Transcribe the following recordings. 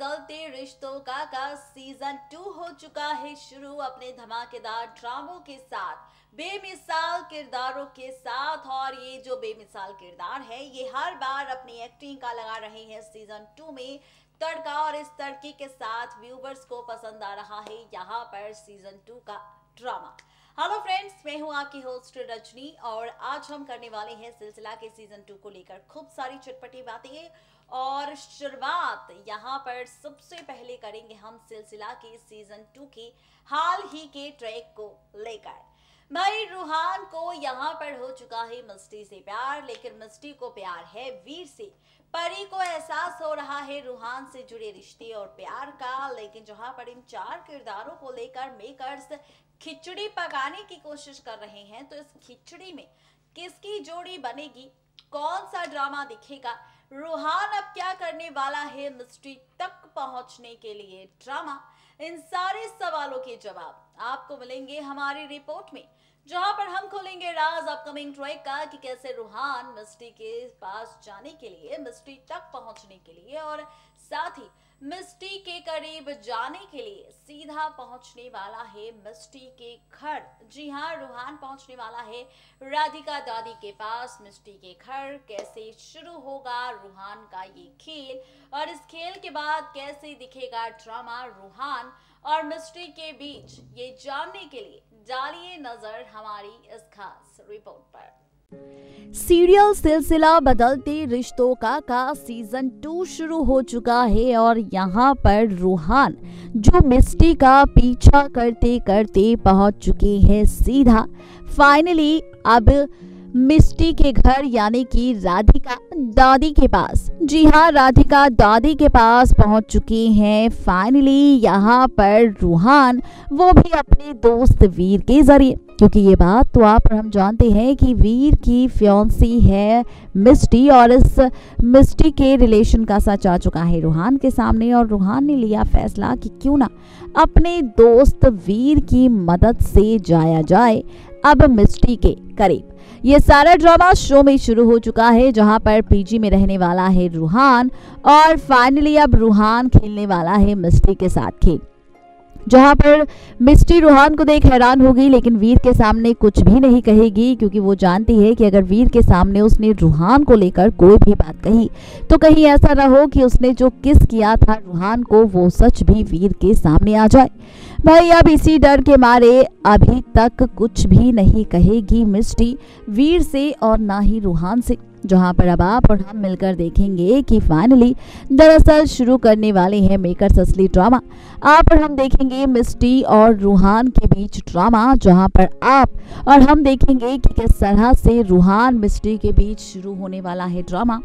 बदलते रिश्तों का सीजन 2 हो चुका है शुरू अपने धमाकेदार ड्रामों के साथ, बेमिसाल किरदारों के साथ। और ये जो बेमिसाल किरदार है ये हर बार अपनी एक्टिंग का लगा रहे हैं सीजन 2 में तड़का। और इस तड़के के साथ व्यूवर्स को पसंद आ रहा है यहाँ पर सीजन 2 का ड्रामा। हेलो फ्रेंड्स, मैं हूं आपकी होस्ट रजनी और आज हम करने वाले हैं सिलसिला के सीजन 2 को लेकर खूब सारी चटपटी बातें। और शुरुआत यहाँ पर सबसे पहले करेंगे हम सिलसिला के सीजन 2 के हाल ही के ट्रैक को लेकर। भाई रूहान को यहाँ पर हो चुका है मिस्टी से प्यार, लेकिन मिस्टी को प्यार है वीर से। परी को एहसास हो रहा है रूहान से जुड़े रिश्ते और प्यार का, लेकिन जहां पर इन चार किरदारों को लेकर मेकर्स खिचड़ी पकाने की कोशिश कर रहे हैं, तो इस खिचड़ी में किसकी जोड़ी बनेगी, कौन सा ड्रामा दिखेगा, रूहान अब क्या करने वाला है मिस्ट्री तक पहुंचने के लिए ड्रामा, इन सारे सवालों के जवाब आपको मिलेंगे हमारी रिपोर्ट में, जहां पर हम खोलेंगे राज अपकमिंग ट्रैक का कि कैसे रूहान मिस्टी के पास जाने के लिए, मिस्टी तक पहुंचने के लिए और साथ ही मिस्टी के करीब जाने के लिए सीधा पहुंचने वाला है मिस्टी के घर। जी हाँ, रूहान पहुंचने वाला है राधिका दादी के पास मिस्टी के घर। कैसे शुरू होगा रूहान का ये खेल और इस खेल के बाद कैसे दिखेगा ड्रामा रूहान और मिस्टी के बीच, ये जानने के लिए डालिए नजर हमारी इस खास रिपोर्ट पर। सीरियल सिलसिला बदलते रिश्तों का सीजन 2 शुरू हो चुका है और यहाँ पर रूहान जो मिस्टी का पीछा करते करते पहुंच चुके हैं सीधा फाइनली अब मिस्टी के घर, यानी कि राधिका दादी के पास। जी हाँ, राधिका दादी के पास पहुंच चुके हैं फाइनली यहाँ पर रूहान, वो भी अपने दोस्त वीर के जरिए, क्योंकि ये बात तो आप और हम जानते हैं कि वीर की फियांसी है मिस्टी और इस मिस्टी के रिलेशन का सच आ चुका है रूहान के सामने। और रूहान ने लिया फैसला कि क्यों ना अपने दोस्त वीर की मदद से जाया जाए अब मिस्टी के करीब। ये सारा ड्रामा शो में शुरू हो चुका है, जहां पर पीजी में रहने वाला है रूहान और फाइनली अब रूहान खेलने वाला है मिस्टी के साथ खेल, जहां पर मिस्टी रूहान को देख हैरान होगी, लेकिन वीर के सामने कुछ भी नहीं कहेगी, क्योंकि वो जानती है कि अगर वीर के सामने उसने रूहान को लेकर कोई भी बात कही तो कहीं ऐसा ना हो कि उसने जो किस किया था रूहान को वो सच भी वीर के सामने आ जाए। भाई अब इसी डर के मारे अभी तक कुछ भी नहीं कहेगी मिस्टी वीर से और ना ही रूहान से, जहां पर अब आप और हम मिलकर देखेंगे कि फाइनली दरअसल शुरू करने वाले हैं मेकर्स असली ड्रामा। आप और हम देखेंगे मिस्टी और रूहान के बीच ड्रामा, जहां पर आप और हम देखेंगे कि किस तरह से रूहान मिस्टी के बीच शुरू होने वाला है ड्रामा,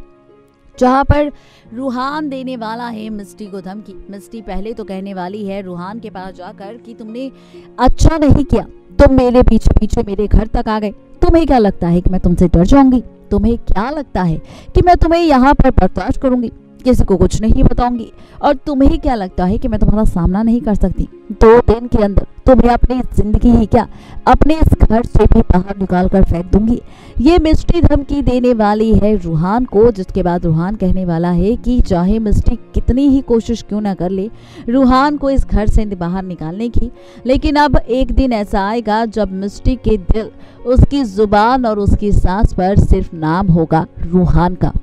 जहां पर रूहान देने वाला है मिस्टी को धमकी। मिस्टी पहले तो कहने वाली है रूहान के पास जाकर कि तुमने अच्छा नहीं किया, तुम मेरे पीछे पीछे मेरे घर तक आ गए, तुम्हें क्या लगता है कि मैं तुमसे डर जाऊंगी, तुम्हें क्या लगता है कि मैं तुम्हें यहाँ पर बर्दाश्त करूंगी, किसी को कुछ नहीं बताऊंगी, और तुम्हें क्या लगता है कि मैं तुम्हारा सामना नहीं कर सकती। 2 दिन के अंदर तुम्हें अपनी जिंदगी ही क्या अपने इस घर से भी बाहर निकाल कर फेंक दूंगी। ये मिस्टी धमकी देने वाली है रूहान को, जिसके बाद रूहान कहने वाला है कि चाहे मिस्टी कितनी ही कोशिश क्यों ना कर ले रूहान को इस घर से बाहर निकालने की, लेकिन अब एक दिन ऐसा आएगा जब मिस्टी के दिल, उसकी जुबान और उसकी सांस पर सिर्फ नाम होगा रूहान का।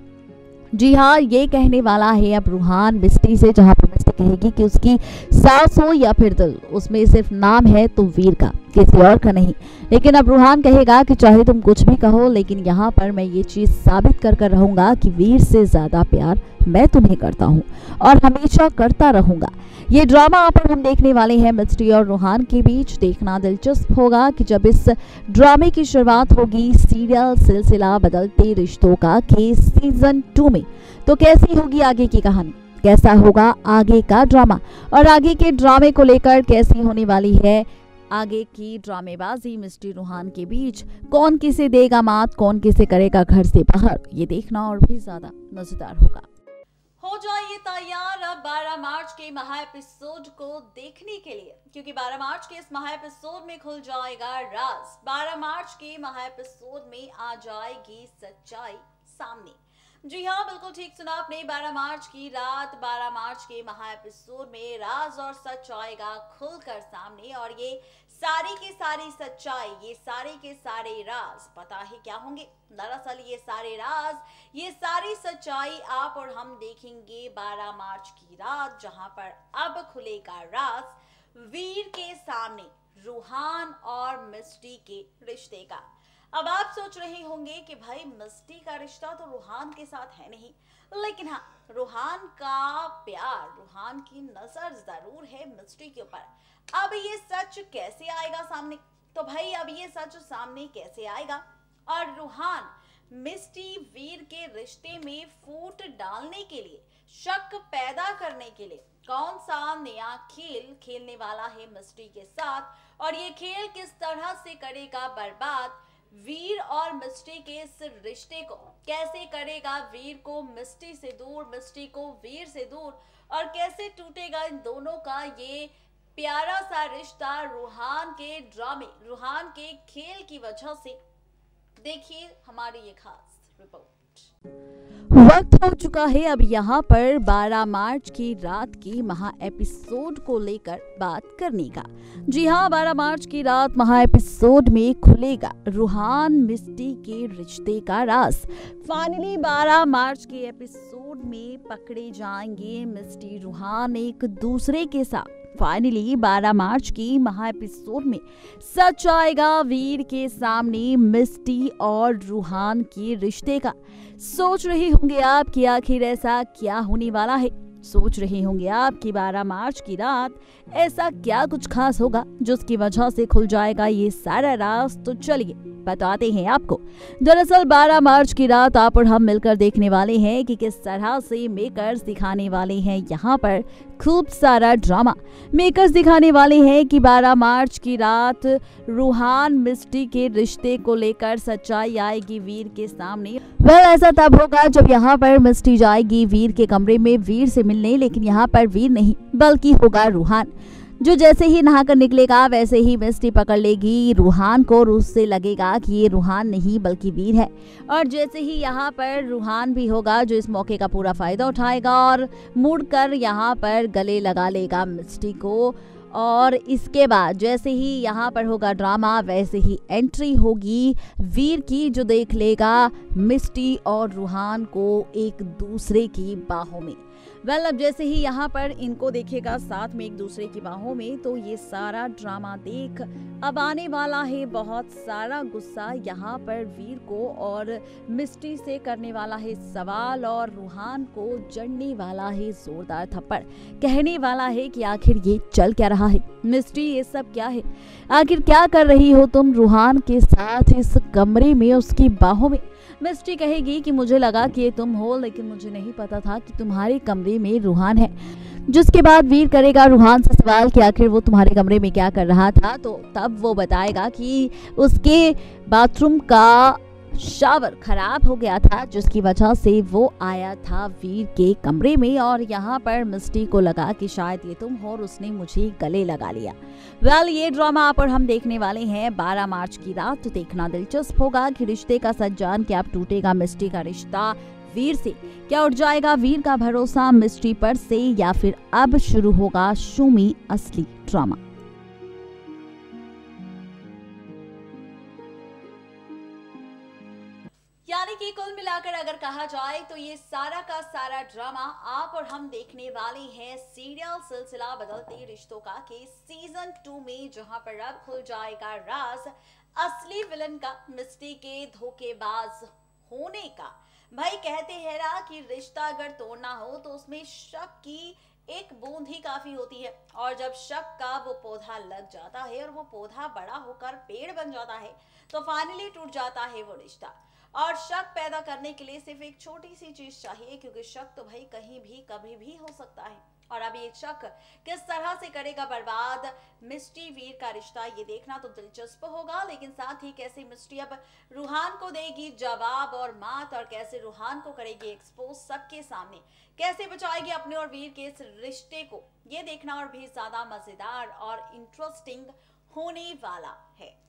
जी हाँ, ये कहने वाला है अब रूहान मिस्टी से, जहां पर मिस्टी कहेगी कि उसकी सांस हो या फिर दिल, उसमें सिर्फ नाम है तो वीर का, किसी और का नहीं। लेकिन अब रूहान कहेगा कि चाहे तुम कुछ भी कहो, लेकिन यहाँ पर मैं ये चीज साबित कर रहूंगा कि वीर से ज्यादा प्यार मैं तुम्हें करता हूँ और हमेशा करता रहूंगा। ये ड्रामा आप और हम देखने वाले हैं मिस्टी और रूहान के बीच। देखना दिलचस्प होगा कि जब इस ड्रामे की शुरुआत होगी सीरियल सिलसिला बदलते रिश्तों का के सीजन 2 में, तो कैसी होगी आगे की कहानी, कैसा होगा आगे का ड्रामा और आगे के ड्रामे को लेकर कैसी होने वाली है आगे की ड्रामेबाजी मिस्टी रूहान के बीच, कौन किसे देगा मात, कौन किसे करेगा घर से बाहर, ये देखना और भी ज्यादा मजेदार होगा। हो जाइए तैयार अब 12 मार्च के महा एपिसोड को देखने के लिए, क्योंकि 12 मार्च के इस महा एपिसोड में खुल जाएगा राज। 12 मार्च के महा एपिसोड में आ जाएगी सच्चाई सामने। जी हाँ, बिल्कुल ठीक सुना आपने। 12 मार्च की रात, 12 मार्च के महा एपिसोड में राज और सच आएगा खुलकर सामने, और ये सारी की सारी सच्चाई, ये सारे के सारे राज पता है क्या होंगे? दरअसल ये सारे राज, ये सारी सच्चाई आप और हम देखेंगे 12 मार्च की रात, जहां पर अब खुलेगा राज वीर के सामने, रूहान और मिस्टी के रिश्ते का। अब आप सोच रहे होंगे कि भाई मिस्टी का रिश्ता तो रूहान के साथ है नहीं, लेकिन हाँ, रूहान का प्यार, रूहान की नजर जरूर है मिस्टी के ऊपर। अब ये सच कैसे आएगा सामने? तो भाई अब ये सच सामने कैसे आएगा? और रूहान मिस्टी वीर के रिश्ते में फूट डालने के लिए, शक पैदा करने के लिए कौन सा नया खेल खेलने वाला है मिस्टी के साथ, और ये खेल किस तरह से करेगा बर्बाद वीर और मिस्टी के इस रिश्ते को? कैसे करेगा वीर को मिस्टी से दूर, मिस्टी को वीर से दूर, और कैसे टूटेगा इन दोनों का ये प्यारा सा रिश्ता रूहान के ड्रामे, रूहान के खेल की वजह से? देखिए हमारी ये खास रिपोर्ट। वक्त हो चुका है अब यहाँ पर 12 मार्च की रात की महा एपिसोड को लेकर बात करने का। जी हाँ, 12 मार्च की रात महा एपिसोड में खुलेगा रूहान मिस्टी के रिश्ते का राज। फाइनली 12 मार्च के एपिसोड में पकड़े जाएंगे मिस्टी रूहान एक दूसरे के साथ। फाइनली 12 मार्च की महा एपिसोड में सच आएगा वीर के सामने मिस्टी और रूहान के रिश्ते का। सोच रहे होंगे आप कि आखिर ऐसा क्या होने वाला है? सोच रहे होंगे आप कि 12 मार्च की रात ऐसा क्या कुछ खास होगा जिसकी वजह से खुल जाएगा ये सारा राज। तो चलिए बताते हैं आपको। दरअसल 12 मार्च की रात आप और हम मिलकर देखने वाले हैं कि किस तरह से मेकर्स दिखाने वाले हैं यहाँ पर खूब सारा ड्रामा। मेकर्स दिखाने वाले हैं कि 12 मार्च की रात रूहान मिस्टी के रिश्ते को लेकर सच्चाई आएगी वीर के सामने। ऐसा तब होगा जब यहाँ पर मिस्टी जाएगी वीर के कमरे में वीर से मिलने, लेकिन यहाँ पर वीर नहीं बल्कि होगा रूहान, जो जैसे ही नहाकर निकलेगा वैसे ही मिस्टी पकड़ लेगी रूहान को, और उससे लगेगा कि ये रूहान नहीं बल्कि वीर है। और जैसे ही यहाँ पर रूहान भी होगा जो इस मौके का पूरा फायदा उठाएगा और मुड़कर यहाँ पर गले लगा लेगा मिस्टी को। और इसके बाद जैसे ही यहाँ पर होगा ड्रामा, वैसे ही एंट्री होगी वीर की, जो देख लेगा मिस्टी और रूहान को एक दूसरे की बाहों में। अब जैसे ही यहाँ पर इनको देखेगा साथ में एक दूसरे की बाहों में, तो ये सारा ड्रामा देख अब आने वाला है बहुत सारा गुस्सा यहाँ पर वीर को, और मिस्टी से करने वाला है सवाल, और रूहान को जड़ने वाला है जोरदार थप्पड़। कहने वाला है कि आखिर ये चल क्या रहा है मिस्टी, ये सब क्या है? आखिर क्या कर रही हो तुम रूहान के साथ इस कमरे में, उसकी बाहों में? मिस्टी कहेगी कि मुझे लगा कि ये तुम हो, लेकिन मुझे नहीं पता था कि तुम्हारे कमरे में रूहान है। जिसके बाद वीर करेगा रूहान से सवाल कि आखिर वो तुम्हारे कमरे में क्या कर रहा था, तो तब वो बताएगा कि उसके बाथरूम का शावर खराब हो गया था, जिसकी वजह से वो आया था वीर के कमरे में, और यहाँ पर मिस्टी को लगा कि शायद ये तुम हो, और उसने मुझे गले लगा लिया। ये ड्रामा आप और हम देखने वाले हैं 12 मार्च की रात। तो देखना दिलचस्प होगा कि रिश्ते का सच जान के अब टूटेगा मिस्टी का रिश्ता वीर से, क्या उठ जाएगा वीर का भरोसा मिस्टी पर से, या फिर अब शुरू होगा शूमी असली ड्रामा। यानी कि कुल मिलाकर अगर कहा जाए तो ये सारा का सारा ड्रामा आप और हम देखने वाले हैं सीरियल सिलसिला बदलते रिश्तों का के सीजन 2 में, जहां पर अब खुल जाएगा राज असली विलन का, मिस्टी के धोखेबाज होने का। भाई कहते हैं ना कि रिश्ता अगर तोड़ना हो तो उसमें शक की एक बूंद ही काफी होती है, और जब शक का वो पौधा लग जाता है और वो पौधा बड़ा होकर पेड़ बन जाता है, तो फाइनली टूट जाता है वो रिश्ता। और शक पैदा करने के लिए सिर्फ एक छोटी सी चीज चाहिए, क्योंकि शक तो भाई कहीं भी कभी भी हो सकता है। और अब ये शक किस तरह से करेगा बर्बाद मिस्टी वीर का रिश्ता, ये देखना तो दिलचस्प होगा। लेकिन साथ ही कैसे मिस्टी अब रूहान को देगी जवाब और मात, और कैसे रूहान को करेगी एक्सपोज सबके सामने, कैसे बचाएगी अपने और वीर के इस रिश्ते को, ये देखना और भी ज्यादा मजेदार और इंटरेस्टिंग होने वाला है।